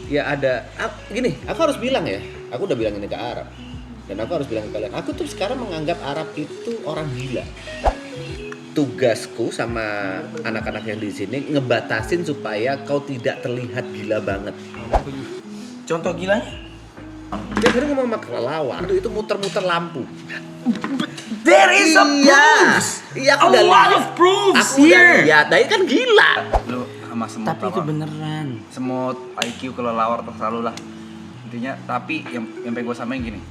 Ya ada, gini, aku harus bilang ya, aku udah bilang ini ke Arab. Dan aku harus bilang ke kalian, aku tuh sekarang menganggap Arab itu orang gila. Tugasku sama anak-anak yang di sini ngebatasin supaya kau tidak terlihat gila banget. Contoh gilanya? Dia akhirnya ngomong sama kelelawar, itu muter-muter lampu. There is a proofs. Iya, A lot of proofs Aku udah here. lihat, tapi kan gila. Lu sama semut Tapi itu beneran. semut IQ kelelawar terserah lu lah intinya. Tapi yang pengen gue samain gini,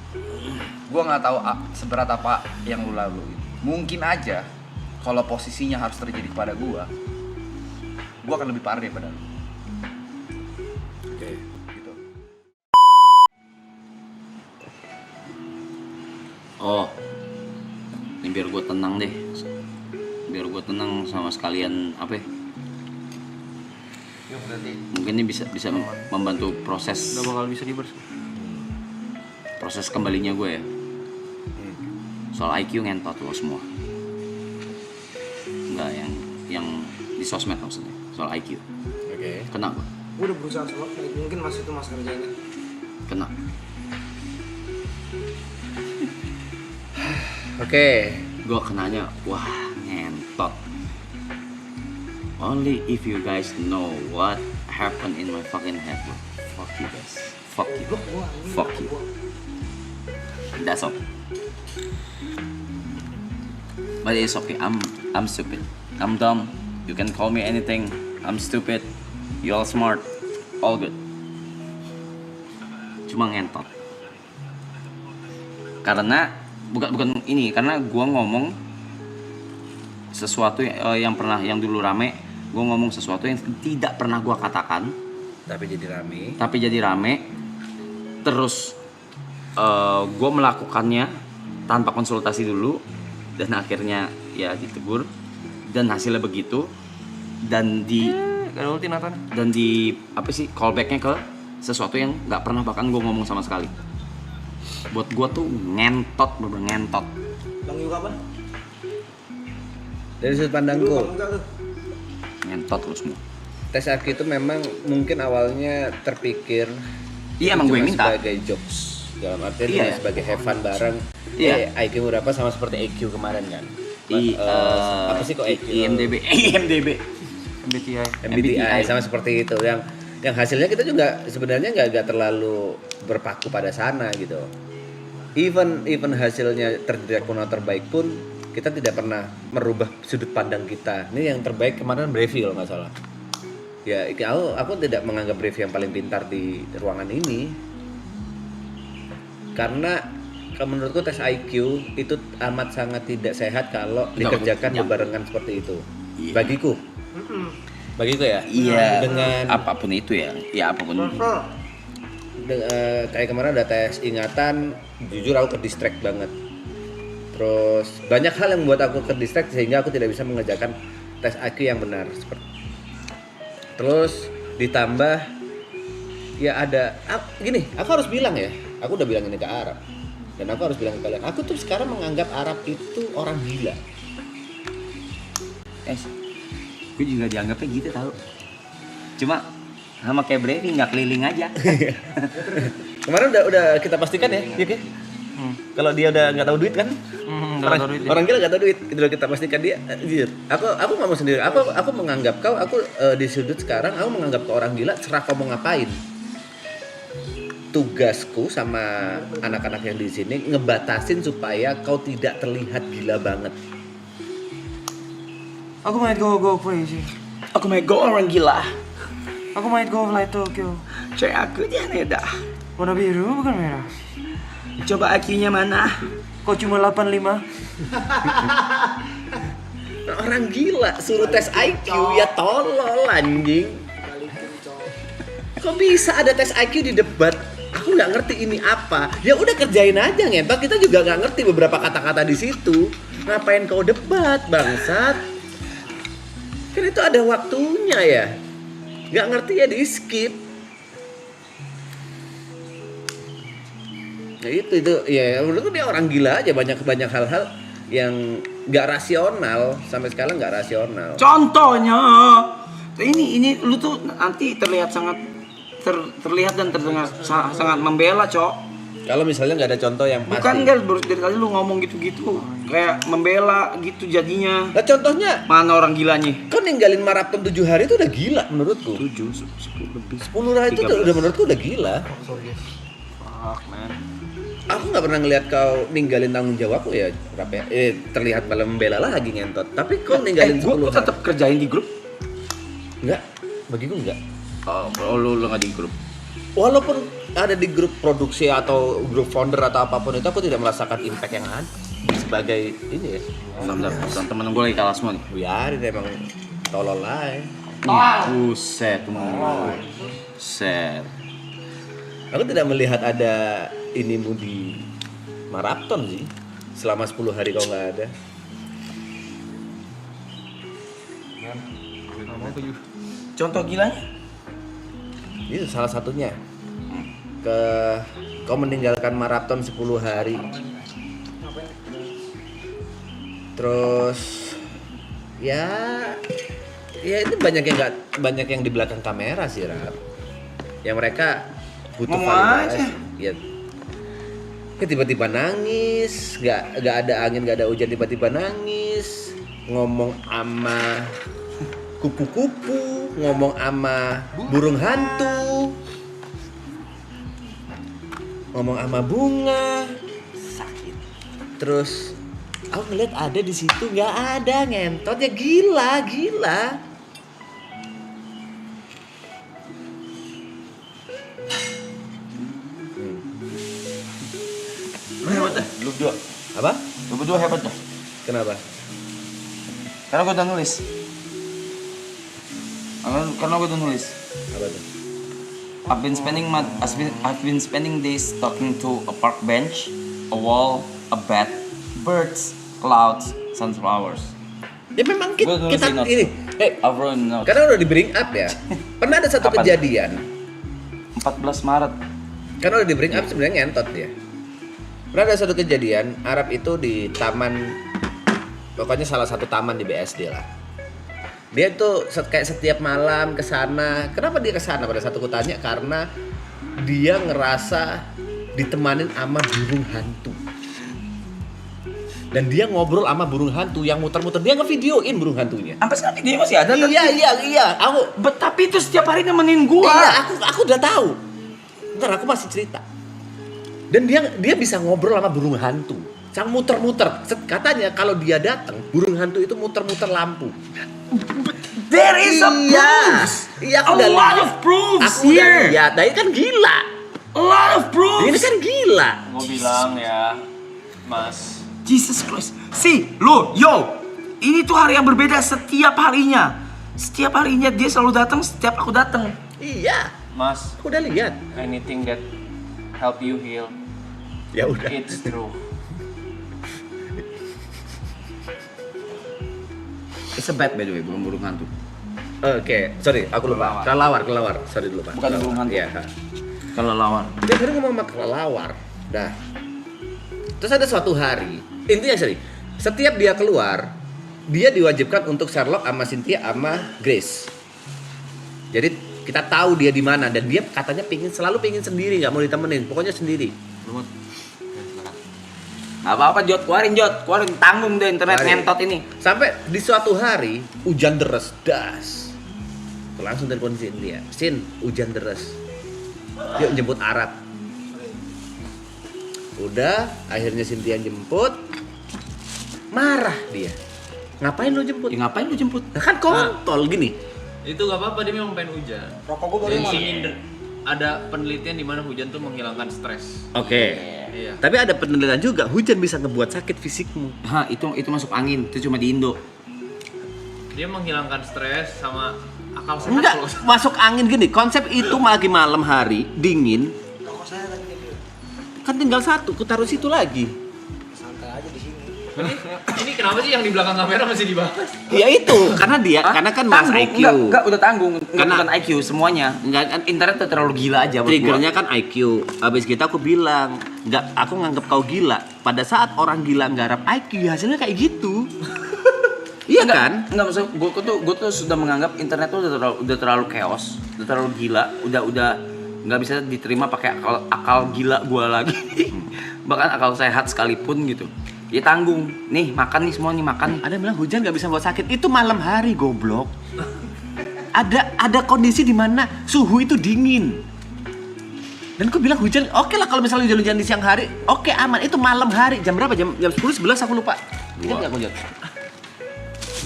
gue nggak tahu seberat apa yang lu lalu. Mungkin aja kalau posisinya harus terjadi kepada gue akan lebih parah daripada lu. Oke. Gitu. Oh, ini biar gue tenang deh. Biar gue tenang sama sekalian apa ya? Yuk berarti. Mungkin ini bisa membantu proses Udah bakal bisa dibers. proses kembalinya gue ya. Soal IQ ngentot lo semua. Enggak yang di sosmed maksudnya. Soal IQ. Oke. Kena gue. Gue udah berusaha selalu, mungkin mas itu mas kerjanya. Kena. Oke. Gue kenanya, wah ngentot. Only if you guys know what happened in my fucking head, bro. Fuck you guys. Fuck you. Fuck you. That's all. But it's okay. I'm stupid. I'm dumb. You can call me anything. I'm stupid. You all smart. All good. Cuma ngentot. Karena bukan ini, karena gua ngomong sesuatu yang dulu rame. Gue ngomong sesuatu yang tidak pernah gue katakan, Tapi jadi rame. Terus gue melakukannya tanpa konsultasi dulu, dan akhirnya ya ditegur, dan hasilnya begitu, dan di apa sih callbacknya ke sesuatu yang nggak pernah bahkan gue ngomong sama sekali. Buat gue tuh ngentot, bener ngentot. Bang Yuka apa? Dari sudut pandangku, Enggak tuh. Ngentot lo semua. tes IQ itu memang mungkin awalnya terpikir Iya emang gue cuma minta. sebagai jokes, dalam artian Iya. cuma sebagai have fun bareng. Iya. IQ berapa sama seperti EQ kemarin kan. Apa sih kok EQ? IMDb MBTI sama seperti itu, yang hasilnya kita juga sebenarnya nggak terlalu berpaku pada sana gitu. Even hasilnya terjelek pun atau terbaik pun kita tidak pernah merubah sudut pandang kita. Ini yang terbaik kemarin Brevi kalau nggak salah. Ya, aku tidak menganggap Brevi yang paling pintar di ruangan ini. Karena kalau menurutku tes IQ itu amat sangat tidak sehat kalau dikerjakan bebarengan seperti itu. Iya. Bagiku ya. Iya. Dengan apapun itu ya. Ya apapun. Kayak kemarin ada tes ingatan, jujur aku ke distract banget. Terus banyak hal yang membuat aku ke distract sehingga aku tidak bisa mengerjakan tes IQ yang benar. Terus ditambah ya ada gini, aku harus bilang ya, aku udah bilang ini ke Arab. Dan aku harus bilang ke kalian, aku tuh sekarang menganggap Arab itu orang gila. Gue juga dianggapnya gitu tau. Cuma sama kayak Brevi nggak keliling aja. Kemarin udah kita pastikan ya, Yuk ya. Kalau dia udah nggak tahu duit kan, orang gila nggak tahu duit, itu udah kita pastikan dia. Jujur, aku nggak mau sendiri. Aku menganggap kau, di sudut sekarang, aku menganggap kau orang gila, serah kau mau ngapain. Tugasku sama anak-anak yang di sini ngebatasin supaya kau tidak terlihat gila banget. Aku might go crazy. Aku mau go orang gila. Aku might go fly Tokyo. Coy aku jangan dah. Warna biru bukan merah. Coba IQ-nya mana? Kok cuma 85? Orang gila suruh tes IQ ya tolol anjing. Kok bisa ada tes IQ di debat? Aku nggak ngerti ini apa. Ya udah kerjain aja ngentot. Kita juga nggak ngerti beberapa kata-kata di situ. Ngapain kau debat bangsat? Kan itu ada waktunya ya. Nggak ngerti ya di skip. Ya itu ya menurutku dia orang gila aja, banyak hal-hal yang nggak rasional, sampai sekarang nggak rasional. Contohnya ini lu tuh nanti terlihat sangat terlihat dan terdengar sangat membela, Cok. Kalau misalnya nggak ada contoh yang pasti. Bukan enggak, baru dari tadi lu ngomong gitu-gitu. Kayak membela gitu jadinya. Nah contohnya, Mana orang gilanya? kau ninggalin maraton 7 hari itu udah gila menurutku. 7, 10 lebih. 10 hari itu udah menurutku udah gila. Fuck, man. Aku nggak pernah ngeliat kau ninggalin tanggung jawabku ya, Rap ya. Terlihat malah membela lagi ngentot. Tapi kau ninggalin 10 Gue hari. tetap kerjain di grup. Enggak, bagiku enggak. Oh, lu nggak di grup. Walaupun ada di grup produksi atau grup founder atau apapun itu, aku tidak merasakan impact yang ada sebagai ini ya. Bentar, temen gue lagi kalah semua nih. Biarin emang tolol aja. Buset, Buset. Aku tidak melihat ada inimu di maraton sih. Selama 10 hari kau nggak ada. Contoh gilanya? Itu salah satunya. Kau meninggalkan maraton 10 hari. Terus ya itu banyak yang di belakang kamera sih, Rap. Yang mereka butuh Ngomong validasi. aja. Ya tiba-tiba nangis, nggak ada angin, nggak ada hujan, tiba-tiba nangis, ngomong ama kupu-kupu, ngomong ama burung hantu, ngomong ama bunga, sakit. Terus aku ngeliat ada di situ, nggak ada, ngentot ya, gila. Lu hebat dah, lu berdua. Apa? Lu berdua hebat dah. Kenapa? Karena gue udah nulis. Karena gue udah nulis. Apa tuh? I've been spending days talking to a park bench, a wall, a bat, birds, clouds, sunflowers. Ya memang kita, Gua nulis di notes. ini. I've written notes. Karena udah di bring up ya. Pernah ada satu Kapan? kejadian. 14 Maret. Karena udah di bring up sebenarnya ngentot dia. Pernah ada satu kejadian, Arab itu di taman, pokoknya salah satu taman di BSD lah. Dia tuh kayak setiap malam ke sana. Kenapa dia ke sana? Pada saat aku tanya, karena dia ngerasa ditemanin sama burung hantu. Dan dia ngobrol sama burung hantu yang muter-muter. Dia ngevideoin burung hantunya. Sampai sekarang dia masih ada kan? Iya. Tapi itu setiap hari nemenin gua. Iya, aku udah tahu. Ntar aku masih cerita. Dan dia bisa ngobrol sama burung hantu. Sang muter-muter. Katanya kalau dia datang, burung hantu itu muter-muter lampu. There is a proof. Iya, A aku udah lot lihat. of proofs Aku udah here. lihat. Nah, ini kan gila. A lot of proofs. Ini kan gila. Gue bilang ya, Mas. Jesus Christ. See, ini tuh hari yang berbeda setiap harinya. Setiap harinya dia selalu datang setiap aku datang. Iya, Mas, aku udah lihat. anything that help you heal, Ya udah. it's true. It's a bat by the way, bukan burung hantu. Oke, sorry, aku lupa. Kelelawar. Sorry dulu, Pak. Bukan burung hantu. Iya. Kalau lawan. Dia tadi ngomong sama kelelawar. Dah. Terus ada suatu hari, intinya setiap dia keluar, dia diwajibkan untuk Sherlock sama Cynthia sama Grace. Jadi kita tahu dia di mana dan dia katanya selalu pingin sendiri, nggak mau ditemenin, pokoknya sendiri. Gak apa-apa keluarin tanggung deh internet Keluarin. ngentot ini. Sampai di suatu hari hujan deras, das. Langsung telepon Cynthia, hujan deras. Yuk jemput Arab. Udah, akhirnya Cynthia jemput. Marah dia. Ngapain lo jemput? Ya ngapain lu jemput? Nah, kan kontol gini. Itu gak apa-apa, dia memang pengen hujan. Rokok gue baru Dan mau. ada penelitian di mana hujan tuh menghilangkan stres. Oke. Iya. Tapi ada penelitian juga, hujan bisa ngebuat sakit fisikmu. Hah, itu masuk angin, itu cuma di Indo. Dia menghilangkan stres sama akal sehat. Enggak, loh. masuk angin gini. Konsep itu lagi malam hari, dingin. Kan tinggal satu, ku taruh situ lagi. Ini kenapa sih yang di belakang kamera masih dibahas? Ya itu, karena dia, karena kan bahas IQ. Enggak, udah tanggung. Karena- Bukan IQ semuanya. Enggak, internet tuh terlalu gila aja buat Triggernya kan IQ. Habis gitu aku bilang, aku nganggep kau gila. Pada saat orang gila nggarap IQ, hasilnya kayak gitu. Iya kan? Enggak, maksud gue tuh sudah menganggap internet tuh udah terlalu chaos, udah terlalu gila, udah nggak bisa diterima pakai akal gila gua lagi. Bahkan akal sehat sekalipun gitu. Ya tanggung. Nih, makan nih semua nih, makan. Ada yang bilang hujan nggak bisa buat sakit. Itu malam hari goblok. Ada kondisi di mana suhu itu dingin. Dan aku bilang hujan, oke lah kalau misalnya hujan-hujan di siang hari, oke aman. Itu malam hari. Jam berapa? Jam 10 11 aku lupa. Ingat enggak aku jam?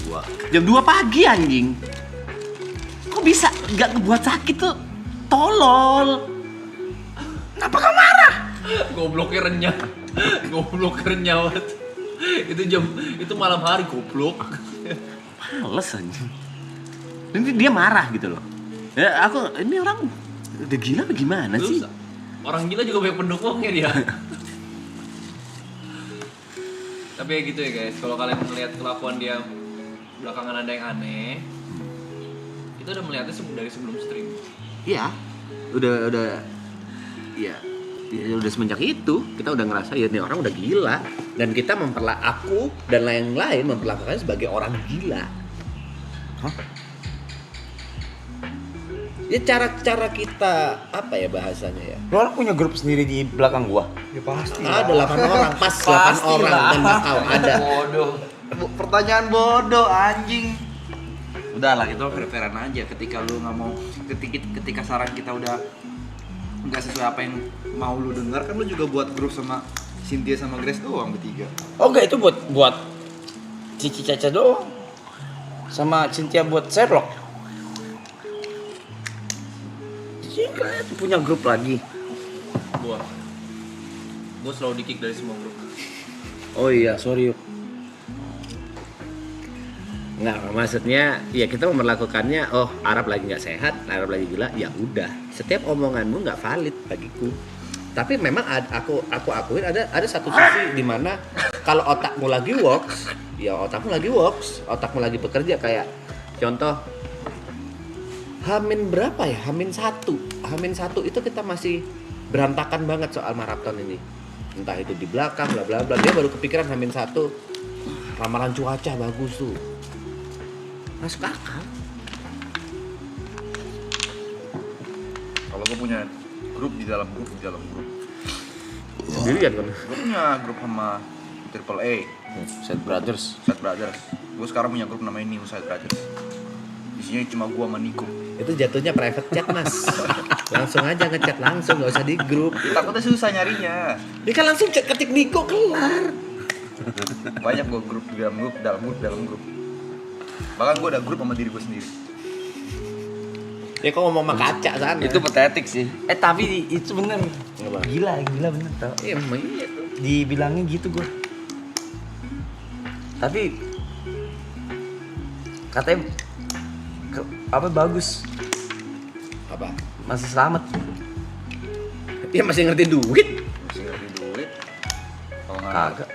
2. Jam 2 pagi anjing. Kok bisa nggak ngebuat sakit tuh? Tolol. Apakah marah? Gobloknya renyah. Gobloknya renyah banget. Itu malam hari goblok. Males anjing. Dan dia marah gitu loh. Ya ini orang udah gila apa gimana sih? Terus, orang gila juga banyak pendukungnya dia. Tapi ya gitu ya guys, kalau kalian melihat kelakuan dia belakangan ada yang aneh, itu udah melihatnya dari sebelum stream. Iya. Udah ya udah semenjak itu kita udah ngerasa ya ini orang udah gila dan kita aku dan lain-lain memperlakukannya sebagai orang gila. Hah? Ya cara kita apa ya bahasanya ya? Lu orang punya grup sendiri di belakang gua. Ya pasti. Ada 8 orang, pas 8 orang dan bakal ada. Bodoh. Pertanyaan bodoh anjing. Udah lah, itu preferan aja. Ketika lu nggak mau, ketika saran kita udah nggak sesuai apa yang Mau lu dengar kan lu juga buat grup sama Cynthia sama Grace doang bertiga. Oh enggak, itu buat Cici Caca doang. Sama Cynthia buat Sherlock. Cici punya grup lagi. Gua selalu di-kick dari semua grup. Oh iya, sorry yuk. Nggak, maksudnya ya kita memperlakukannya, oh Arab lagi nggak sehat, Arab lagi gila, ya udah. Setiap omonganmu nggak valid bagiku. Tapi memang aku akuin ada satu sisi di mana kalau otakmu lagi works, ya otakmu lagi bekerja. Kayak contoh Hamin berapa ya? Hamin satu itu kita masih berantakan banget soal maraton ini. Entah itu di belakang bla bla bla. Dia baru kepikiran Hamin 1 ramalan cuaca bagus tuh. Masuk akal. Kalau gue punya grup di dalam grup. Sendirian kan? Gue punya grup sama Triple A, Set Brothers. Gue sekarang punya grup namanya New Side Brothers. Isinya cuma gue sama Niko. Itu jatuhnya private chat mas. Langsung aja ngechat langsung, nggak usah di grup. Takutnya susah nyarinya. Dia kan langsung ketik Niko kelar. Banyak gue grup di dalam grup. Bahkan gue ada grup sama diri gue sendiri. Ya kok ngomong sama kaca sana. Itu patetik sih. Tapi itu bener. Apa? Gila bener tau. Iya emang iya tuh. Dibilangin gitu gua. Tapi katanya apa bagus, Apa? masih selamat. Dia masih ngerti duit. Masih ngerti duit. Kalau nggak Kagak.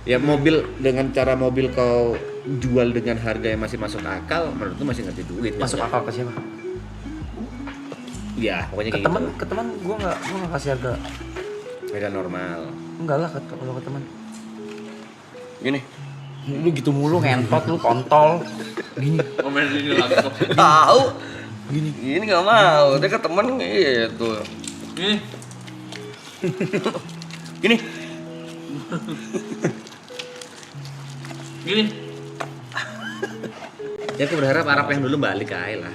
Ya mobil dengan cara mobil kau jual dengan harga yang masih masuk akal, menurut lu masih ngerti duit. Masuk kan? akal ke siapa? Ya pokoknya Ke kayak teman, gitu. ke teman gua nggak kasih harga. Harga normal. Enggak lah kalau ke teman. Gini. Lu gitu mulu ngentot lu kontol. Gini. Komen ini lagi. Tahu. Gini enggak mau. Dia ke teman gitu. Nih, Gini. gini. Ya aku berharap Arab yang dulu balik aja lah.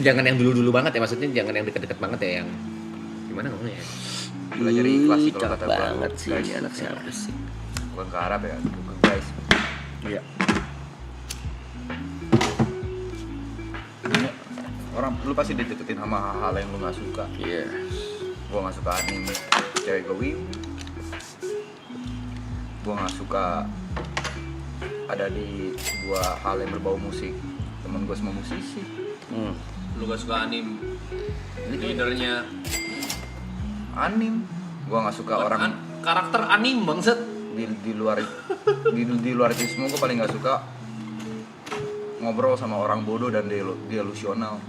Jangan yang dulu banget ya, maksudnya jangan yang deket-deket banget ya, yang gimana ngomongnya ya? belajar ikhlas sih kalau Cakep kata gue. banget sih Guys, ini anak siapa sih? bukan ke Arab ya, bukan guys. Iya. Orang lu pasti dideketin sama hal-hal yang lu nggak suka. Iya. Gua nggak suka anime cewek gue wiu. Gua nggak suka ada di sebuah hal yang berbau musik. Temen gue semua musisi. Lu gak suka anim. Leadernya Anim. Gua nggak suka orang karakter anim bangset. di luar di luar itu semua. Gue paling nggak suka ngobrol sama orang bodoh dan delusional.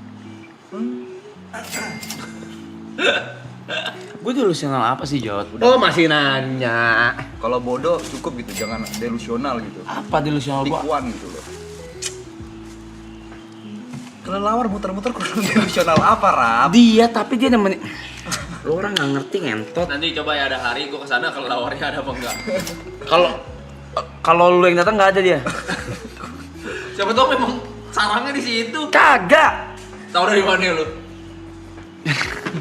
Gue delusional apa sih, Jod? Oh masih nanya. Kalau bodoh cukup gitu, jangan delusional gitu. Apa delusional gua? Tikuan gitu loh. Kelelawar muter-muter kurang delusional apa, Rap? Dia tapi dia nemenin. Lu orang nggak ngerti ngentot. Nanti coba ya ada hari gue kesana kalau lawarnya ada apa enggak. Kalau lu yang datang nggak ada dia. Siapa tahu memang sarangnya di situ. Kagak. Tahu dari mana lu?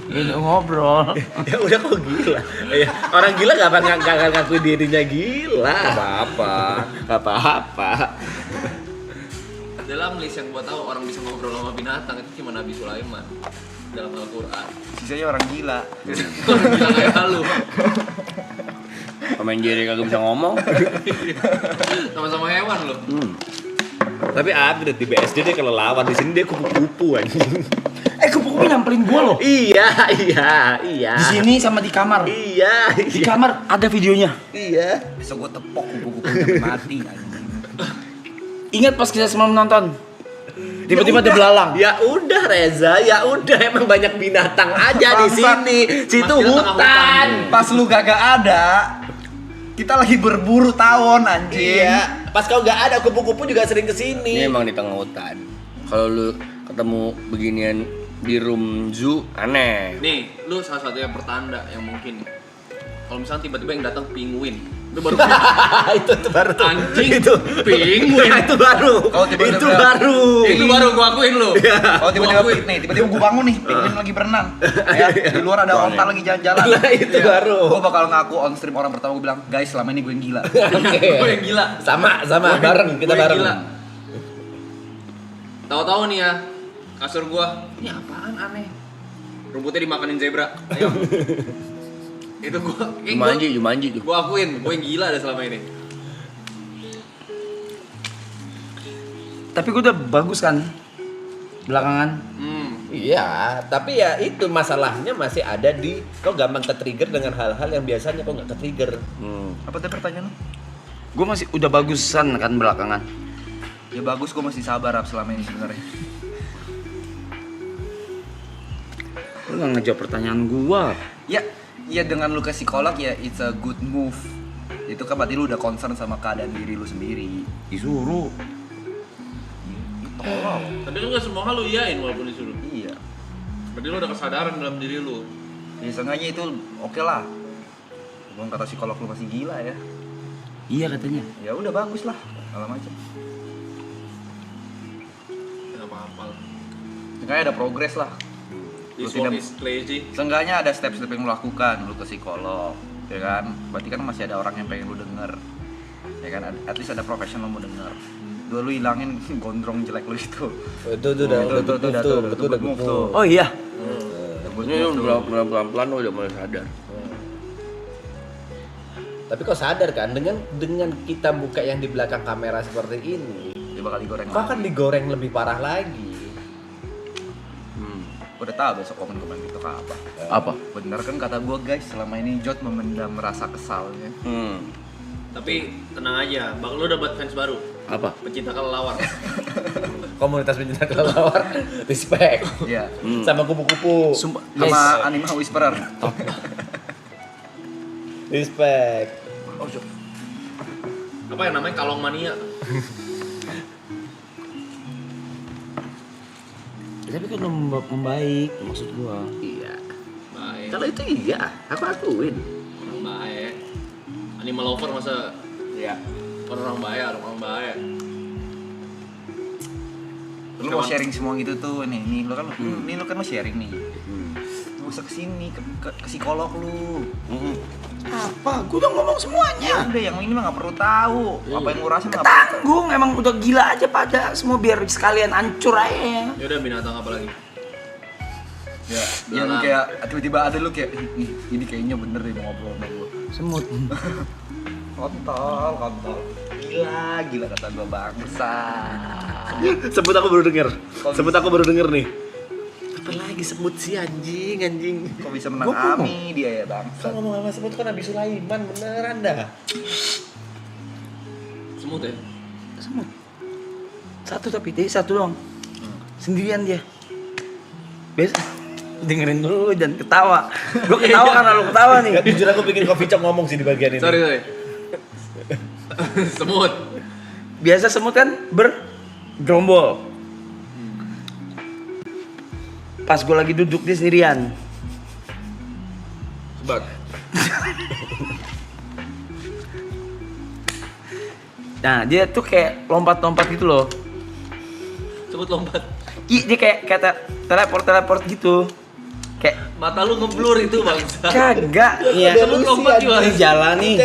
Ini ngobrol. Ya udah kok gila. Ya, orang gila gak akan ngakuin dirinya gila. Gak apa-apa. Dalam list yang gua tahu orang bisa ngobrol sama binatang itu cuma Nabi Sulaiman dalam Al-Qur'an. Sisanya orang gila. Orang gila kayak lu. Pemain Jerry kagak bisa ngomong. Sama-sama hewan lu. Tapi upgrade di BSD dia kelelawar, di sini dia kupu-kupu anjing. Kupu-kupu nyamperin gua loh. Iya. Di sini sama di kamar. Iya. Di kamar ada videonya. Iya. Besok gua tepok kupu-kupu sampai mati anjing. Ingat pas kita semalam nonton. Tiba-tiba dia belalang. Ya udah Reza, ya udah emang banyak binatang aja di Bangsat. sini. Situ Mas, kita tengah hutan. Pas lu kagak ada, kita lagi berburu tawon anjing. Iya. Pas kau gak ada, kupu-kupu juga sering kesini. Ini emang di tengah hutan. Kalau lu ketemu beginian di room zoo aneh. Nih, lu salah satunya pertanda yang mungkin. Kalau misalnya tiba-tiba yang datang penguin, itu baru itu baru tuh. Anjing, itu penguin. itu baru. Kalau tiba-tiba- itu baru. Itu baru gua akuin lu. Oh tiba-tiba Gua akuin. nih, tiba-tiba gua bangun nih, penguin lagi berenang. Ya, di luar ada onta lagi jalan-jalan. Nah, itu baru. Gua bakal ngaku on stream orang pertama gua bilang, "Guys, selama ini gue yang gila." Oke. Gua yang gila. Sama Gua- bareng kita gua yang bareng. gila. Tahu-tahu nih ya, kasur gua, ini apaan aneh? Rumputnya dimakanin zebra. Ayo. Itu gua, Jumanji tuh. gua akuin, gua yang gila ada selama ini. Tapi gua udah bagus kan belakangan. Iya, tapi ya itu masalahnya masih ada di kau gampang ke-trigger dengan hal-hal yang biasanya kau nggak ke-trigger. Apa tadi pertanyaan lu? Gua masih udah bagusan kan belakangan. Ya bagus, gua masih sabar Rap, selama ini sebenarnya. Lu nggak ngejawab pertanyaan gua. Ya dengan lu ke psikolog ya it's a good move. Itu kan berarti lu udah concern sama keadaan diri lu sendiri. Disuruh. Tolong. Tapi kan nggak semua hal lu iyain walaupun disuruh. Iya. Berarti lu ada kesadaran dalam diri lu. Ya seenggaknya itu oke lah. Bukan kata psikolog lu masih gila ya. Iya katanya. Ya udah bagus lah. Alam aja. Nggak apa-apa. Seenggaknya ada progres lah. This Lu one tidak- is lazy. Seenggaknya ada step-step yang lu lakukan, lu ke psikolog, ya kan? Berarti kan masih ada orang yang pengen lu denger, ya kan? At least ada profesional mau denger. Dua lu hilangin gondrong jelek lu itu. Itu udah good move tuh. Oh iya. Good Ini move tuh. pelan-pelan udah mulai sadar. Tapi kau sadar kan dengan kita buka yang di belakang kamera seperti ini, Dia bakal digoreng. kau akan digoreng lebih parah lagi. Udah tahu besok komen-komen gitu ke apa? Apa? Bener kan kata gua guys, selama ini Jot memendam rasa kesalnya. Tapi tenang aja, bang lu dapat fans baru. Apa? Pecinta kelelawar. Komunitas pencinta kelelawar, respect. Iya. Sama kupu-kupu. Sumpah. Sama Anima Whisperer. Respect. Apa yang namanya kalong mania? Tapi kan membaik maksud gua. Iya. Baik. Kalau itu iya, aku akuin. Orang baik. Animal lover masa Iya. orang baik, orang baik. Lu mau sharing semua gitu tuh nih lu kan lu kan mau sharing nih. Lu usah kesini ke psikolog lu. Apa? Gua udah ngomong semuanya. Ya udah yang ini mah nggak perlu tahu. Apa yang lu rasain nggak perlu. Tanggung, emang udah gila aja pada semua biar sekalian hancur aja. Ya udah binatang apa lagi? Ya, ya lu kayak tiba-tiba ada lu kayak ini kayaknya bener deh mau ngobrol sama gua. Semut. Kontol. Gila kata gua bangsa. Sebut aku baru denger nih. Apa lagi sebut si anjing. Kok bisa menangami dia ya bangsa. Kau ngomong sama sebut kan Nabi Sulaiman beneran dah. Semut ya? Semut. Satu tapi dia satu doang. Sendirian dia. Biasa. Dengerin dulu dan ketawa. Gua ketawa karena lu ketawa nih. Ya, jujur aku bikin coffee shop ngomong sih di bagian ini. Sorry. Semut. Biasa semut kan bergerombol. pas gue lagi duduk di sendirian. Sebat. Nah dia tuh kayak lompat-lompat gitu loh. Sebut lompat. Dia kayak teleport gitu. Kayak Mata lu ngeblur itu bangsa. kagak. Iya. Sebut lompat gimana? Ini jalan nih,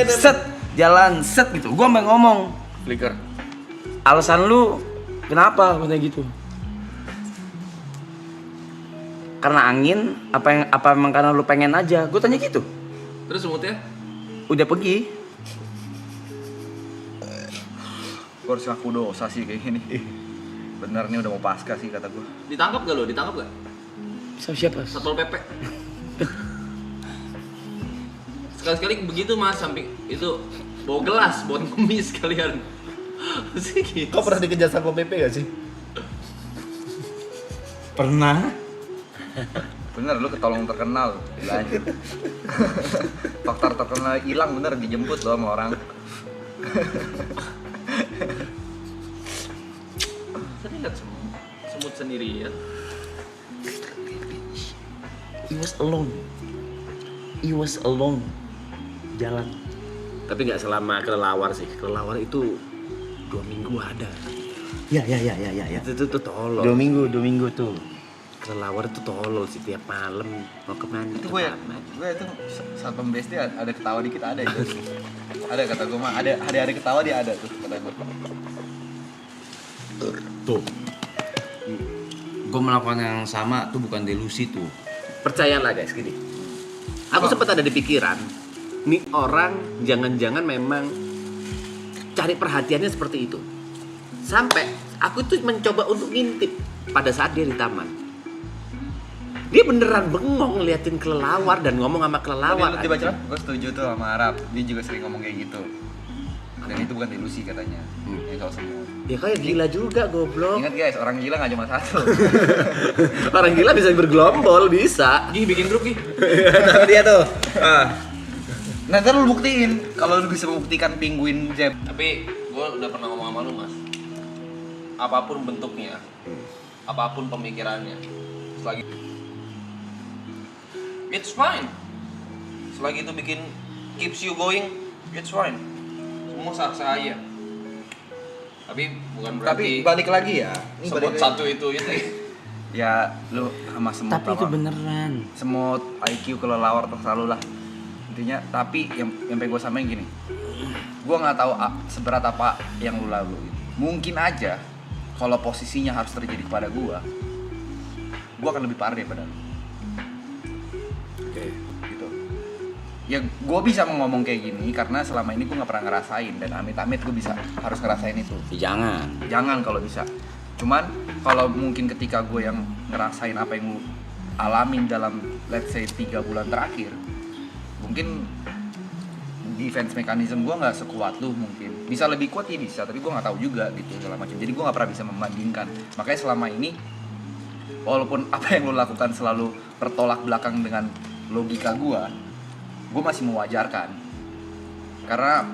set gitu. Gua sampai ngomong, Flicker. alasan lu kenapa katanya gitu? Karena angin, apa emang karena lu pengen aja? Gue tanya gitu. Terus semutnya? Udah pergi. Gue harus ngaku dosa sih kayak gini. Bener nih udah mau pasca sih kata gue. Ditangkap gak lo? Ditangkap gak? Siapa? Satpol PP. Sekali-sekali begitu mas, samping itu bawa gelas buat ngemis kalian. Sih gitu. Kau pernah dikejar Satpol PP gak sih? Pernah. Bener lu ketolong terkenal. Lanjut. Faktor terkenal hilang bener dijemput loh sama orang. Tadi lihat semut sendiri ya. He was alone. Jalan. Tapi nggak selama kelelawar sih. Kelelawar itu 2 minggu ada. Ya. Itu tuh tolol. 2 minggu tuh. Kelelawar itu tolol sih, tiap malam mau kemana? Itu gue itu saat pembesti ada ketawa dikit ada itu. Ada kata gue mah ada hari-hari ketawa dia ada tuh kata gue. Tuh. Gue melakukan yang sama tuh bukan delusi tuh. Percayalah guys, gini. Aku sempat ada di pikiran, nih orang jangan-jangan memang cari perhatiannya seperti itu. Sampai aku tuh mencoba untuk ngintip pada saat dia di taman. Dia beneran bengong ngeliatin kelelawar dan ngomong sama kelelawar. Tadi baca, gue setuju tuh sama Arab. Dia juga sering ngomong kayak gitu. Dan itu bukan delusi katanya. Yang soal semua. Ya kayak gila juga goblok. Ingat guys, orang gila nggak cuma satu. Orang gila bisa bergelombol, bisa. Gih bikin grup gih. Nah, dia tuh. Nah, ntar lu buktiin kalau lu bisa membuktikan penguin Jeb. Tapi gue udah pernah ngomong sama lu mas. Apapun bentuknya, apapun pemikirannya, selagi it's fine. Selagi itu bikin keeps you going, it's fine. Semua sah-sah aja. Tapi bukan berarti. Tapi balik lagi ya. Semut satu itu. Ya, lu sama semut Tapi itu beneran. semut IQ kelelawar terserah lu lah. Intinya, tapi yang pengen gue samain gini. Gue nggak tahu seberat apa yang lu lalui. Mungkin aja kalau posisinya harus terjadi kepada gue akan lebih parah daripada lu. Oke. Gitu. Ya gue bisa ngomong kayak gini karena selama ini gue nggak pernah ngerasain dan amit-amit gue bisa harus ngerasain itu. Jangan kalau bisa. Cuman kalau mungkin ketika gue yang ngerasain apa yang lu alamin dalam let's say 3 bulan terakhir, mungkin defense mechanism gue nggak sekuat lu mungkin. Bisa lebih kuat ya bisa, tapi gue nggak tahu juga gitu segala macam. Jadi gue nggak pernah bisa membandingkan. Makanya selama ini walaupun apa yang lu lakukan selalu bertolak belakang dengan logika gue masih mewajarkan. Karena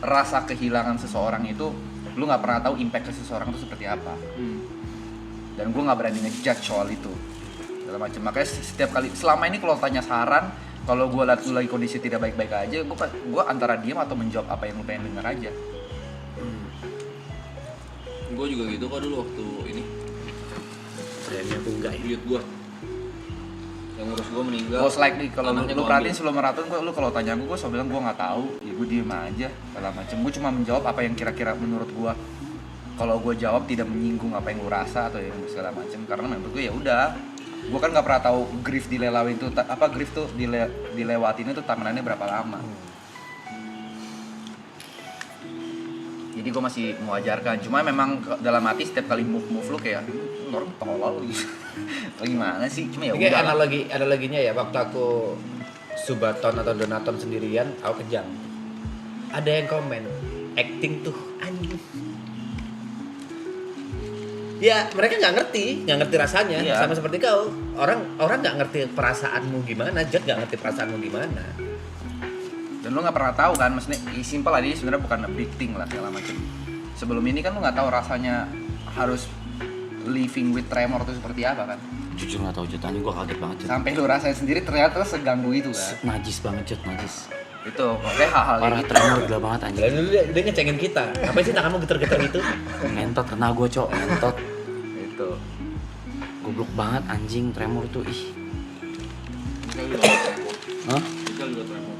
rasa kehilangan seseorang itu lu nggak pernah tahu impact ke seseorang itu seperti apa. Dan gue nggak berani ngejudge soal itu segala macam. Makanya setiap kali selama ini kalau tanya saran, kalau gue lihat lu lagi kondisi tidak baik-baik aja, gue antara diam atau menjawab apa yang lu pengen denger aja. Gue juga gitu kok dulu waktu ini. Sayangnya aku enggak ya. Buyut gue yang ngurus gue meninggal. Most likely kalau anaknya lu gua perhatiin ambil. sebelum maraton lu kalau tanya gue selalu bilang gue nggak tahu, ya gue diem aja segala macam. Gue cuma menjawab apa yang kira-kira menurut gue. Kalau gue jawab tidak menyinggung apa yang lu rasa atau yang segala macam, karena menurut gue ya udah. Gue kan nggak pernah tahu grief dilewati itu apa grief tuh dilewatin itu tamanannya berapa lama. Jadi gue masih mewajarkan. Cuma memang dalam hati setiap kali move lu kayak orang tolol gitu. Gimana sih? Cuma ya Ini udah. analoginya ya, waktu aku subaton atau donaton sendirian, aku kejang. Ada yang komen, acting tuh anjing. Ya mereka nggak ngerti rasanya. Iya. Sama seperti kau, orang nggak ngerti perasaanmu gimana, Jod nggak ngerti perasaanmu gimana. Dan lu nggak pernah tahu kan, maksudnya simpel aja sebenarnya bukan a big thing lah segala macam. Sebelum ini kan lu nggak tahu rasanya harus living with tremor itu seperti apa kan? Jujur nggak tahu Jod, tadi gue kaget banget Jod. Sampai lu rasain sendiri ternyata seganggu itu kan? Najis banget Jod, najis. Itu pokoknya hal-hal Parah, gitu. tremor gila banget anjing. Lah dulu dia ngecengin kita. Apa sih tanganmu geter-geter gitu? Ngentot kena gue cok, ngentot. Itu. Goblok banget anjing, tremor tuh ih. Michel juga tremor. Hah? Michel juga tremor.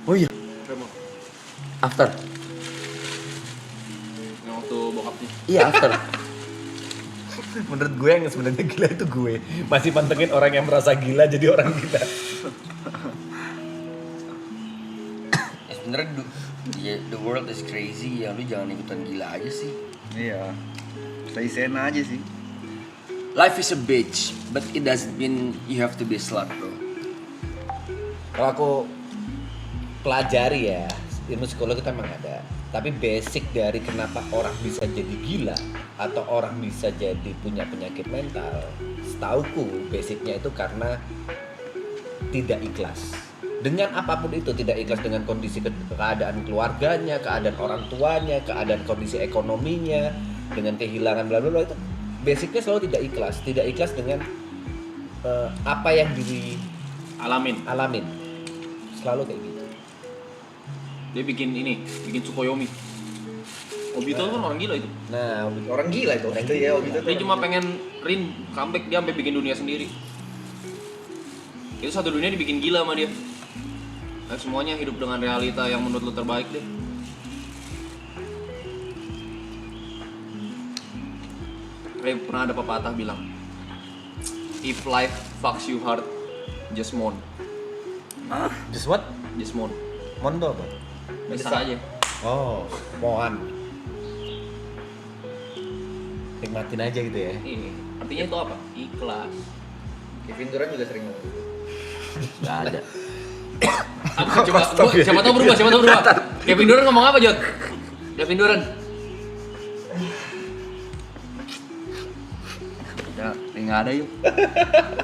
Oh iya. Tremor. After. Yang waktu bokapnya. Iya after. Menurut gue yang sebenarnya gila itu gue. Masih pantengin orang yang merasa gila jadi orang gila. Sebenernya the world is crazy ya, lu jangan ikutan gila aja sih. Iya. Stay sane aja sih. Life is a bitch, but it doesn't mean you have to be a slut bro. Kalau aku pelajari ya, ilmu psikologi kita memang ada. Tapi basic dari kenapa orang bisa jadi gila atau orang bisa jadi punya penyakit mental, setauku basicnya itu karena tidak ikhlas. Dengan apapun itu, tidak ikhlas dengan kondisi keadaan keluarganya, keadaan orang tuanya, keadaan kondisi ekonominya, dengan kehilangan bla bla bla, itu basicnya selalu tidak ikhlas. Tidak ikhlas dengan apa yang Alamin. selalu kayak gitu. Dia bikin Tsukuyomi. Obito kan orang gila itu. Nah, orang gila itu. Orang gila. Dia cuma pengen comeback, dia sampai bikin dunia sendiri. Itu satu dunia dibikin gila sama dia. Nah, semuanya hidup dengan realita yang menurut lu terbaik deh. Kayak pernah ada pepatah bilang, if life fucks you hard, just mourn. Just what? Just mourn. Mondo apa? Bisa aja. Oh, mohon. Nikmatin aja gitu ya. Ini artinya itu apa? Ikhlas. Kevin Durant juga sering ngomong gitu. Gak ada. Apa coba siapa tahu berubah. Kevin Durant ngomong apa, Jod? Kevin Durant. Ya, nggak ada yuk.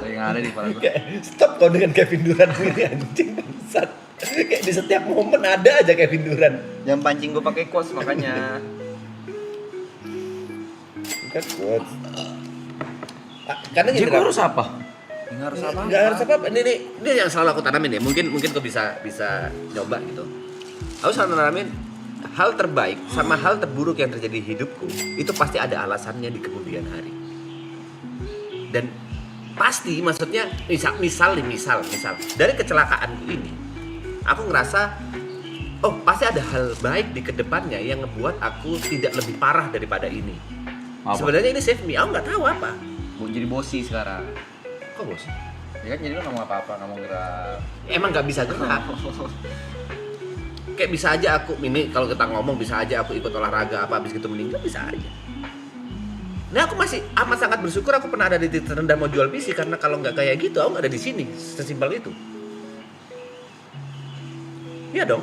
Nggak ada di kepala gue. Stop kau dengan Kevin Durant ini anjing bangsat. Kayak di setiap momen ada aja Kevin Durant. Jangan pancing gue pakai quotes makanya. Kan kuat. Karena Jadi gini gue Ram. harus apa? Nggak harus apa? Nggak harus apa-apa. Ini yang selalu aku tanamin ya. Mungkin kau bisa nyoba gitu. Aku selalu nanamin hal terbaik sama hal terburuk yang terjadi di hidupku itu pasti ada alasannya di kemudian hari. Dan pasti maksudnya misal dari kecelakaanku ini aku ngerasa oh pasti ada hal baik di kedepannya yang ngebuat aku tidak lebih parah daripada ini. Apa? Sebenarnya ini save me, aku nggak tahu apa. Jadi bosi sekarang. Kok bos? Ya kan jadi lu nggak mau apa-apa, nggak mau gerak. Emang nggak bisa gerak. Kayak bisa aja aku ini kalau kita ngomong bisa aja aku ikut olahraga apa habis gitu meninggal bisa aja. Nah aku masih amat sangat bersyukur aku pernah ada di titik terendah mau jual PC karena kalau nggak kayak gitu aku nggak ada di sini sesimpel itu. Iya dong.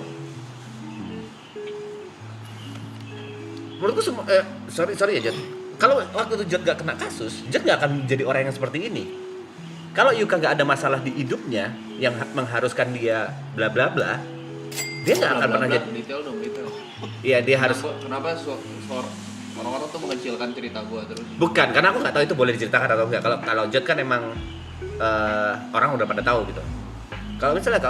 Menurutku semua sorry ya Jod. Kalau waktu itu Jod gak kena kasus, Jod gak akan jadi orang yang seperti ini. Kalau Yuka gak ada masalah di hidupnya yang mengharuskan dia bla bla bla, dia nggak akan pernah jadi. Detail dong, detail. Iya dia harus. Kenapa orang-orang tuh mengecilkan cerita gua terus? Bukan, karena aku nggak tahu itu boleh diceritakan atau enggak. Kalau Jod kan emang orang udah pada tahu gitu. Kalau misalnya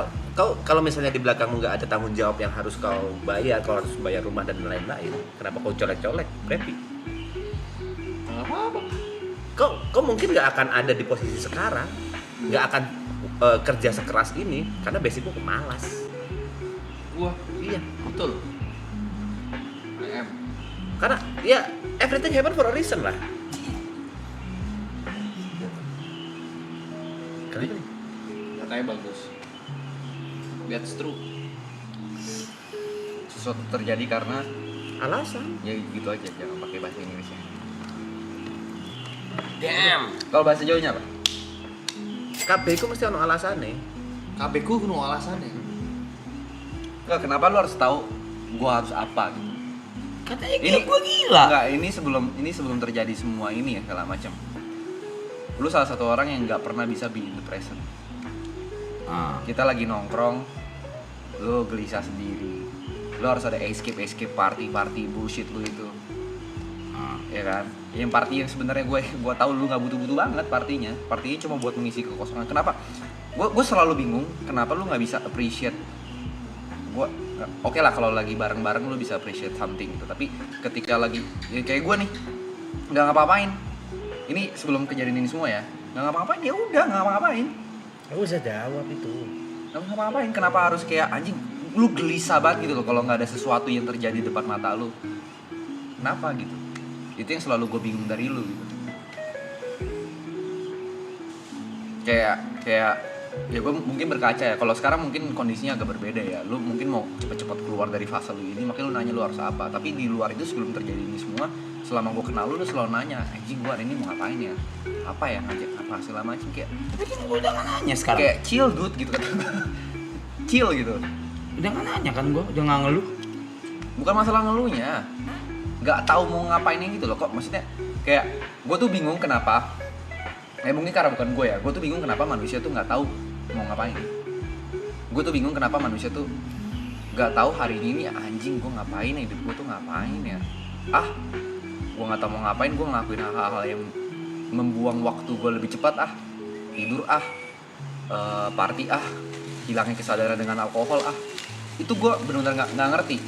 kalau misalnya di belakangmu nggak ada tanggung jawab yang harus kau bayar, kau harus bayar rumah dan lain-lain, kenapa kau colek-colek, Prepi? Nggak apa-apa. Kau mungkin nggak akan ada di posisi sekarang, nggak akan kerja sekeras ini karena basicmu pemalas. Gua, Iya, betul. I am. karena ya everything happen for a reason lah. Kenapa nih? Katanya bagus. That's true. Sesuatu terjadi karena Alasan. ya gitu aja, jangan pakai bahasa Inggrisnya. Damn. Kalau bahasa Jawanya apa? KB ku mesti ono alasane. KB ku kudu alasannya. Enggak, kenapa lu harus tahu gua harus apa gitu? Katanya Ini- gue gila. Enggak, ini sebelum terjadi semua ini ya segala macam. Lu salah satu orang yang nggak pernah bisa be in the present. Ah. Kita lagi nongkrong, lu gelisah sendiri. Lu harus ada escape party bullshit lu itu. Ah. Ya kan? Yang party yang sebenarnya gue tahu lu nggak butuh-butuh banget partinya cuma buat mengisi kekosongan. Kenapa gue selalu bingung kenapa lu nggak bisa appreciate. Gue oke lah kalau lagi bareng-bareng lu bisa appreciate something gitu, tapi ketika lagi ya kayak gue nih nggak ngapa-ngapain, ini sebelum kejadian ini semua ya, nggak ngapa-ngapain, ya udah nggak ngapa-ngapain. Aku bisa jawab itu. Nggak ngapa-ngapain, kenapa harus kayak anjing lu gelisah banget gitu loh kalau nggak ada sesuatu yang terjadi di depan mata lu, kenapa gitu. Itu yang selalu gue bingung dari lu gitu. Kayak ya gue mungkin berkaca ya, kalau sekarang mungkin kondisinya agak berbeda ya, lu mungkin mau cepet-cepet keluar dari fase lu ini, makanya lu nanya lu harus apa. Tapi di luar itu sebelum terjadi ini semua, selama gue kenal lu selalu nanya, anjing gue hari ini mau ngapain ya, apa ya, ngajak apa segala macam. Kayak Gue udah gak nanya sekarang. kayak chill dude gitu kata chill gitu. Udah gak nanya kan gue, udah gak ngeluh. Bukan masalah ngeluhnya, nggak tahu mau ngapainnya gitu loh. Kok maksudnya kayak gue tuh bingung kenapa, mungkin karena bukan gue ya, gue tuh bingung kenapa manusia tuh nggak tahu mau ngapain. Gue tuh bingung kenapa manusia tuh nggak tahu hari ini anjing gue ngapain ya, hidup gue tuh ngapain ya. Gue nggak tahu mau ngapain, gue ngelakuin hal-hal yang membuang waktu gue lebih cepat. Tidur party hilangin kesadaran dengan alkohol. Itu gue benar-benar nggak ngerti.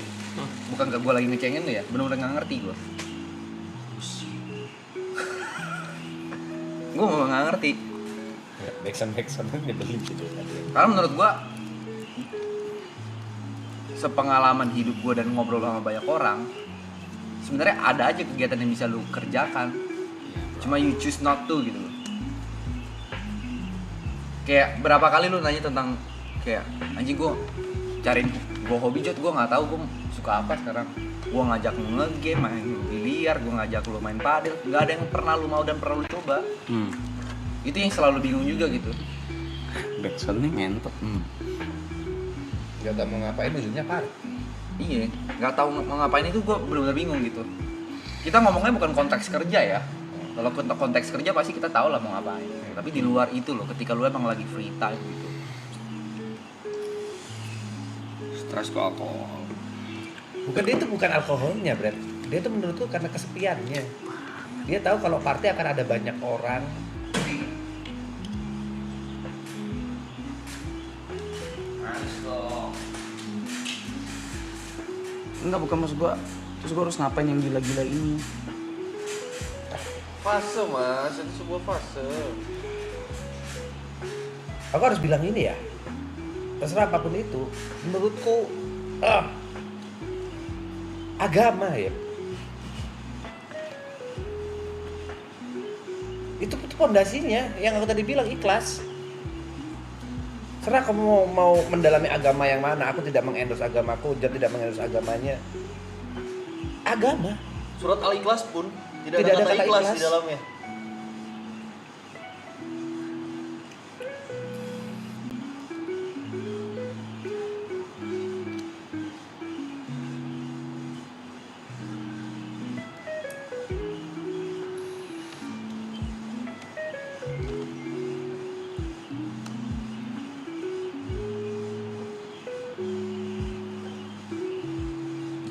Bukan gak gue lagi ngecengin lu ya, benar-benar nggak ngerti gue. Gue nggak ngerti. Backsound nyebelin gitu. Karena menurut gue sepengalaman hidup gue dan ngobrol sama banyak orang, sebenarnya ada aja kegiatan yang bisa lu kerjakan, cuma you choose not to gitu loh. Kayak berapa kali lu nanya tentang kayak anjing gue cariin gue hobi Jod, gue nggak tahu gue suka apa sekarang. Gue ngajak lu nge-game, main biliar, gue ngajak lu main padel, nggak ada yang pernah lu mau dan pernah lu coba. Itu yang selalu bingung juga gitu. Backsoundnya ngentot. Gak tau mau ngapain ujungnya party. Iya, nggak tahu mau ngapain itu gue benar-benar bingung gitu. Kita ngomongnya bukan konteks kerja ya. Kalau konteks kerja pasti kita tahu lah mau ngapain. Tapi di luar itu loh, ketika lu emang lagi free time gitu. Stres ke alkohol. Bukan, dia itu bukan alkoholnya, Brad. Dia itu menurutku karena kesepiannya. Dia tahu kalau party akan ada banyak orang. Enggak, bukan maksud gue. Terus gue harus ngapain yang gila-gila ini? Fase mas, itu sebuah fase. Aku harus bilang ini ya. Terserah apapun itu, menurutku agama ya. Itu pondasinya yang aku tadi bilang, ikhlas. Karena kamu mau mendalami agama yang mana, aku tidak mengendorse agamaku, Jan tidak mengendorse agamanya. Agama. Surat Al-Ikhlas pun tidak Tidak ada ada kata kata ikhlas ikhlas di dalamnya.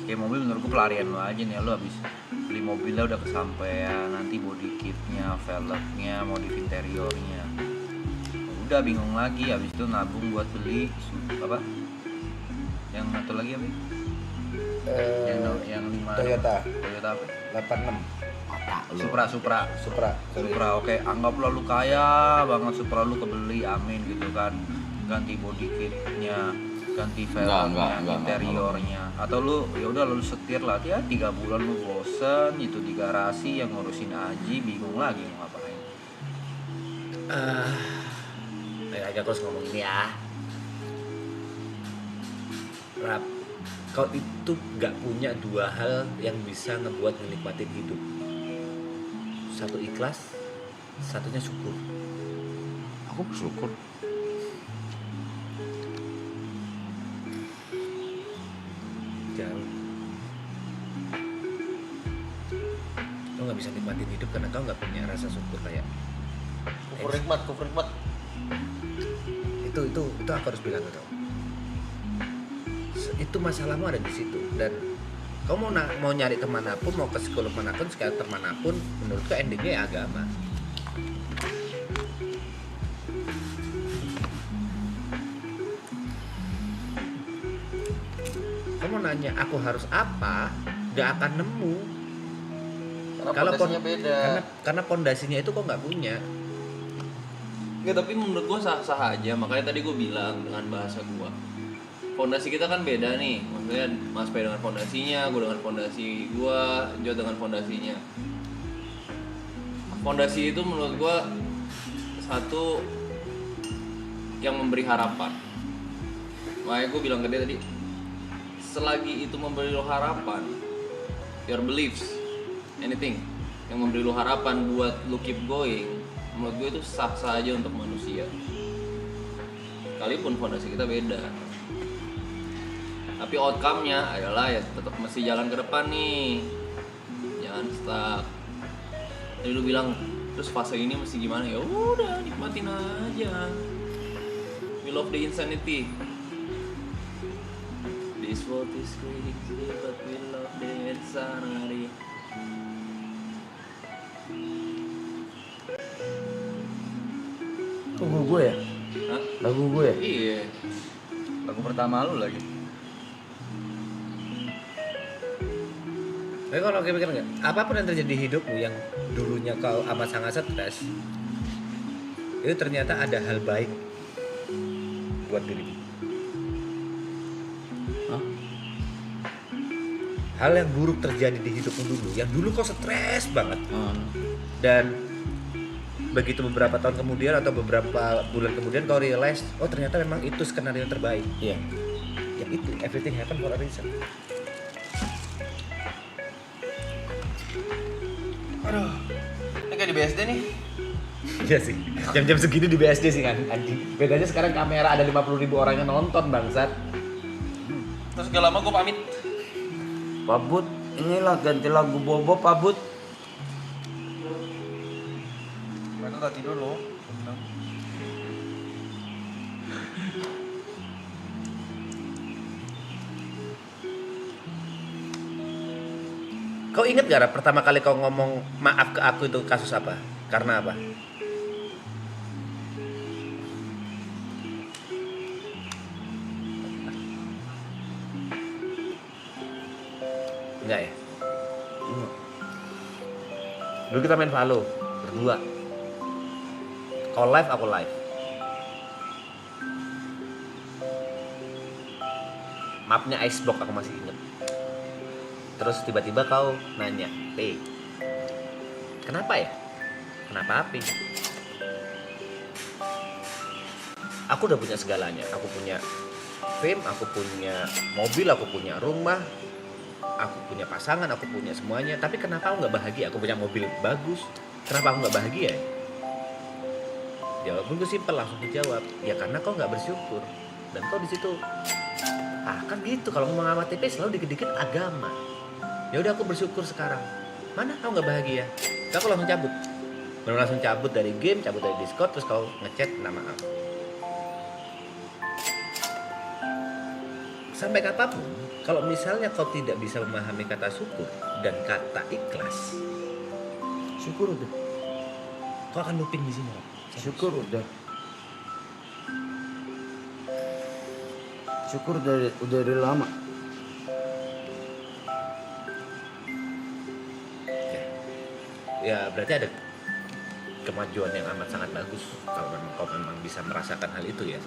Kayak mobil menurutku pelarian lo aja nih, lo habis beli mobilnya udah kesampaian, nanti body kitnya, velgnya, modif interiornya, udah bingung lagi, habis itu nabung buat beli apa? Yang satu lagi apa? Yang 5 Toyota apa? 86 Supra. Oke, anggaplah lu kaya banget, Supra lu kebeli, amin gitu kan. Ganti body kitnya, ganti velgnya, interiornya. Atau lu ya udah lu setir lah ya 3 bulan lu bosen itu di garasi yang ngurusin Aji, bingung lagi mau ngapain. Agak harus ngomong ini ya. Rap, kau itu gak punya 2 hal yang bisa ngebuat menikmatin hidup. Satu ikhlas, satunya syukur. Aku bersyukur. Jauh. Kau gak bisa nikmatin hidup karena kau gak punya rasa syukur kayak. Kufur nikmat. Itu aku harus bilang ke kau. Itu masalahmu ada di situ, dan Kau mau nyari kemanapun, mau ke psikolog manapun, psikiater manapun, menurutku endingnya ya agama. Kau mau nanya aku harus apa, gak akan nemu. Karena Kalau pondasinya beda. karena pondasinya itu kok nggak punya. Nggak, tapi menurut gua sah-sah aja. Makanya tadi gua bilang dengan bahasa gua. Fondasi kita kan beda nih. Maksudnya Mas Pe dengan fondasinya, gua dengan fondasi gua, Jo dengan fondasinya. Fondasi itu menurut gua satu yang memberi harapan. Makanya gua bilang ke dia tadi, selagi itu memberi lo harapan, your beliefs, anything yang memberi lo harapan buat lo keep going, menurut gue itu sah-sah aja untuk manusia. Sekalipun fondasi kita beda, tapi outcome-nya adalah ya tetap mesti jalan ke depan nih, jangan stuck. Tadi lu bilang terus fase ini mesti gimana, ya udah nikmatin aja. We love the insanity. This world is crazy, but we love the insanity. Lagu gue ya? Hah? Lagu gue ya? Iya. Lagu pertama lu lagi. Tapi kalau kayak pikir nggak, apapun yang terjadi di hidupmu yang dulunya kau amat sangat stres, itu ternyata ada hal baik buat dirimu. Hah? Hal yang buruk terjadi di hidupmu dulu, yang dulu kau stres banget, Hmm. dan begitu beberapa tahun kemudian atau beberapa bulan kemudian kau realize, oh ternyata memang itu skenario yang terbaik. Iya. Yang itu, everything happen for a reason. Aduh. Ini kayak di BSD nih. Iya sih, jam-jam segini di BSD sih kan, anjing. Bedanya sekarang kamera ada 50.000 orang yang nonton, bangsat. Terus gak lama gue pamit. Pak Bud, inilah ganti lagu Bobo Pak Bud. Mereka gak tidur loh. Kau inget gak Rap, pertama kali kau ngomong maaf ke aku itu kasus apa? Karena apa? Enggak ya? Dulu kita main Valo berdua. Kau live, aku live. Mapnya Iceblock aku masih inget. Terus tiba-tiba kau nanya, P, kenapa ya? Kenapa api? Aku udah punya segalanya. Aku punya fame, aku punya mobil, aku punya rumah, aku punya pasangan, aku punya semuanya. Tapi kenapa aku nggak bahagia? Aku punya mobil bagus. Kenapa aku nggak bahagia? Jawabanku simpel, langsung dijawab. Ya karena kau nggak bersyukur. Dan kau di situ, kan gitu. Kalau ngomong sama TP selalu dikit-dikit agama. Ya udah aku bersyukur sekarang. Mana kau nggak bahagia? Terus aku langsung cabut. Baru langsung cabut dari game, cabut dari Discord, terus kau ngechat minta maaf. Sampai kapanpun, kalau misalnya kau tidak bisa memahami kata syukur dan kata ikhlas, Syukur udah. kau akan looping di sini. Syukur udah. Syukur udah dari lama. Ya berarti ada kemajuan yang amat sangat bagus kalau memang kau memang bisa merasakan hal itu ya.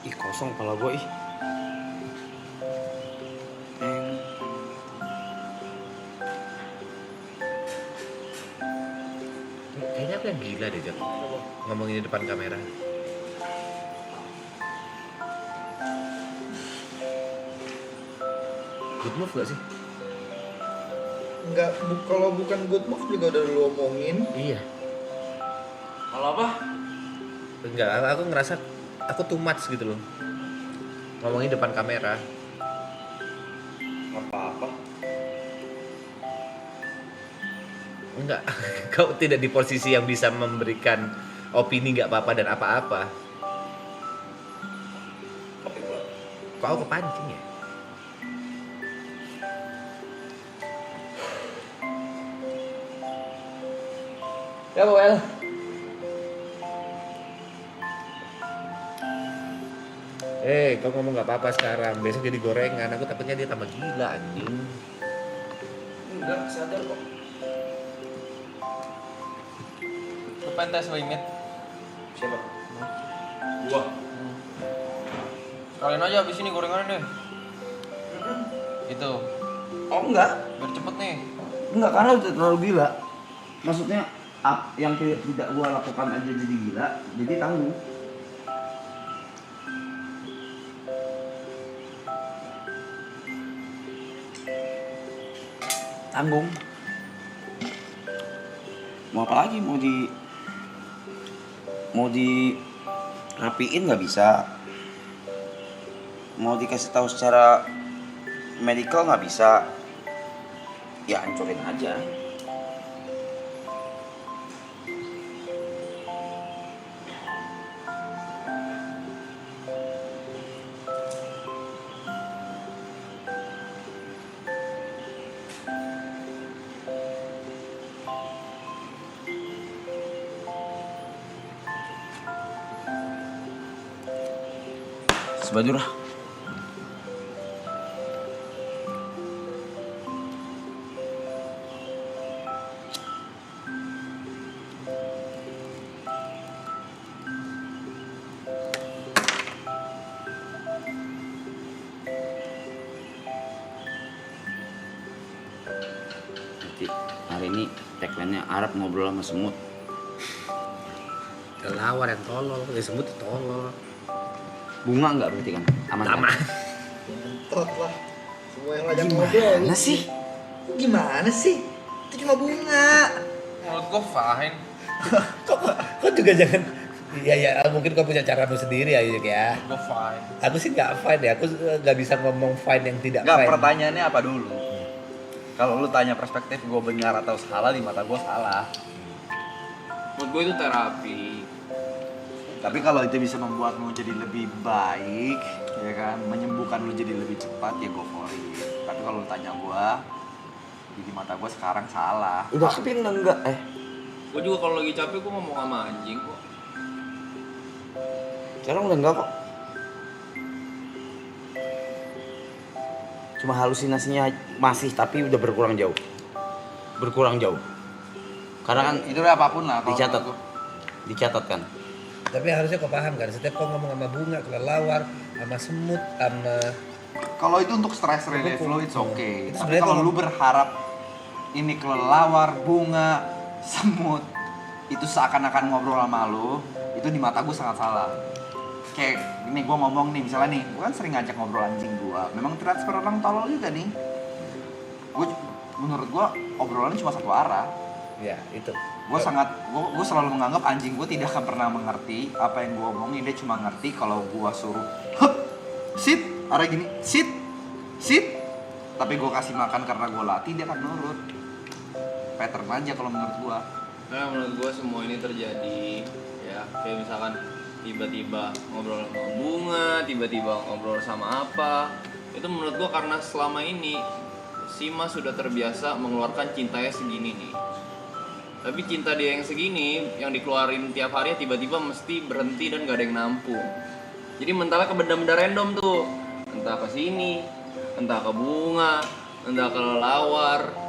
Ih kosong kepala gue ih. Kayaknya aku yang gila deh Jok, ngomongin di depan kamera. Good move gak sih? Enggak, kalau bukan good move juga udah lu omongin. Iya. Kalau apa? Enggak, aku ngerasa aku too much gitu loh. Ngomongin depan kamera. Apa-apa. Enggak, kau tidak di posisi yang bisa memberikan opini nggak apa-apa dan apa-apa. Kau kepancing ya? Ya, Well. Kau ngomong nggak apa-apa sekarang. Besok jadi gorengan. Aku takutnya dia tambah gila anjing. Enggak, sadar kok. Lu pengen tes limit? Siapa? Gua. Sekalian aja abis ini gorengannya deh. Itu, Oh enggak. biar cepet nih. Enggak, karena udah terlalu gila. Maksudnya yang tidak gua lakukan aja jadi gila, jadi tanggung. Tanggung. Mau apa lagi? Mau di rapiin nggak bisa. Mau dikasih tahu secara medical nggak bisa. Ya hancurin aja. Sebadurah. Nanti hari ini tagline-nya Arab ngobrol sama semut. Kelawar yang tolol, semut tolol. Bunga enggak berarti kan? Aman. Kan? Aman. Trot lah. Semua yang ngajak ngobrol. Gimana sih? Gimana sih? Itu cuma bunga. Menurut gua fine. Kau juga jangan. Ya, mungkin kau punya caramu sendiri ya, Yuk, ya. Gua fine. Aku sih nggak fine ya, aku nggak bisa ngomong fine yang tidak Enggak, fine. pertanyaannya apa dulu? Kalau lu tanya perspektif gue benar atau salah, di mata gue salah. Menurut gua itu terapi. Tapi kalau itu bisa membuatmu jadi lebih baik, ya kan, menyembuhkan lu jadi lebih cepat, ya go for it. Tapi kalau lu tanya gue, di mata gue sekarang salah. Udah tapi enggak. Gua juga kalau lagi capek gua ngomong sama anjing kok. Sekarang udah enggak kok. Cuma halusinasinya masih tapi udah berkurang jauh. Berkurang jauh. Karena kan Itu udah apapun lah. kalau dicatat. menurut gua. Dicatat kan. Tapi harusnya kau paham kan, setiap kau ngomong sama bunga, kelelawar, sama semut, sama Kalau itu untuk stress relief lo, it's okay. Itu Tapi sebenarnya kalau kalau- lu berharap ini kelelawar, bunga, semut, itu seakan-akan ngobrol sama lu, itu di mata gue sangat salah. Kayak ini gue ngomong nih, misalnya nih, gue kan sering ngajak ngobrol anjing gue. Memang transfer orang tolol juga nih. Menurut gue obrolannya cuma satu arah. ya itu. Gue selalu menganggap anjing gue tidak akan pernah mengerti apa yang gue omongin. Dia cuma ngerti kalau gue suruh hup, sit, arah gini, sit. Tapi gue kasih makan karena gue latih, dia akan nurut. Pattern aja kalau menurut gue. Nah, menurut gua semua ini terjadi ya kayak misalkan tiba-tiba ngobrol sama bunga, tiba-tiba ngobrol sama apa. Itu menurut gua karena selama ini Sima sudah terbiasa mengeluarkan cintanya segini nih. Tapi cinta dia yang segini, yang dikeluarin tiap hari tiba-tiba mesti berhenti dan gak ada yang nampung. Jadi mentalnya ke benda-benda random tuh. Entah ke sini, entah ke bunga, entah ke lelawar.